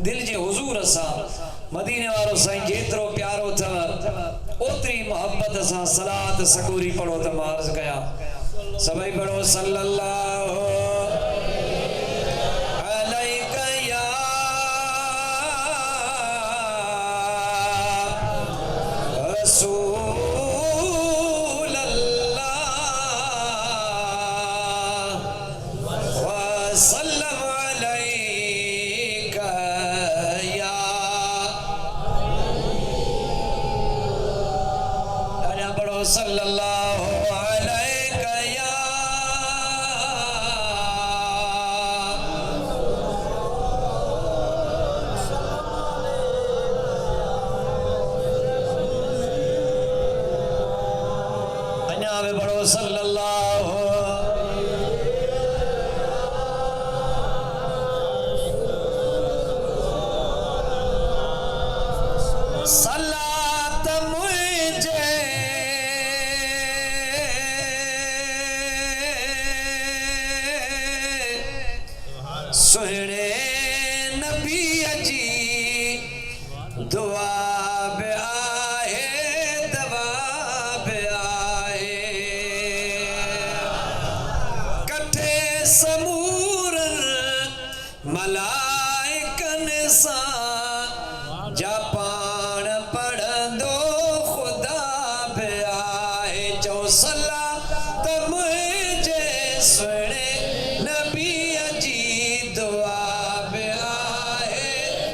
दिल जे हुजूर सा मदीने वारो साईं जेतिरो प्यारो थव ओतरी मोहब्बत सा सलात सकूरी पढ़ो त मार्ज कया सभई पढ़ो सल्लल्लाहु अलैका या रसूल अल्लाह व सल्लम अलैका या अना पढ़ो सल्लल्लाहु अलैका या अना में पढ़ो सल्लल्लाहु सलात मुझे सुहणे नबी जी दुआ बे आहे दवा बे आहे कठे समूरन मलाइकन सां जापान पढ़ंदो खुदा बे आहे चो सलात मुझे सुहणे नबी जी दुआ बे आहे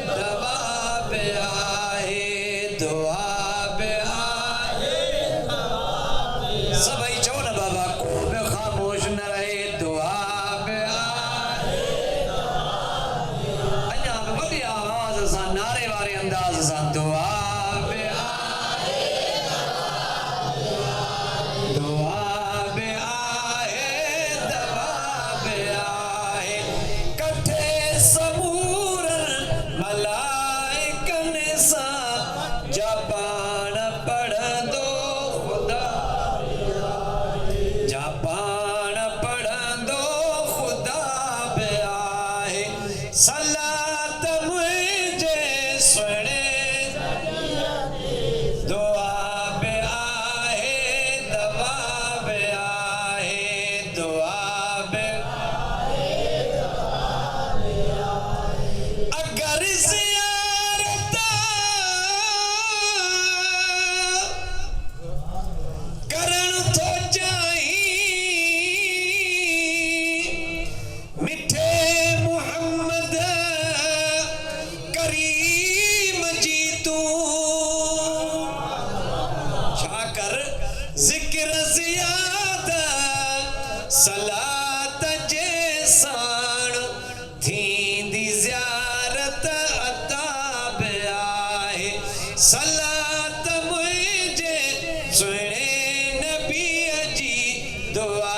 दवा बे आहे दुआ बे आहे सभई चओ न बाबा को बि ख़ामोश न रहे दुआ बे आहे अञा बि वॾी आवाज़ सां नारे वारे अंदाज़ सां दुआ बे आहे दुआ बे आहे दवा बे आहे कठे समूरन मलाइकन सां जापान पढ़ंदो खुदा जापान पढ़ंदो खुदा बे आहे सलात मुझे सुणे दुआ बे आहे दवा बे आहे दुआ बे अगर ज़ियारत करण थो चाहीं मिठे मुहम्मद करीम जी तूं छा कर ज़िक्र ज़ियादा सलात जे साण थींदी ज़ियारत अता बे आहे सलात मुझे सुहिणे नबीअ जी दुआ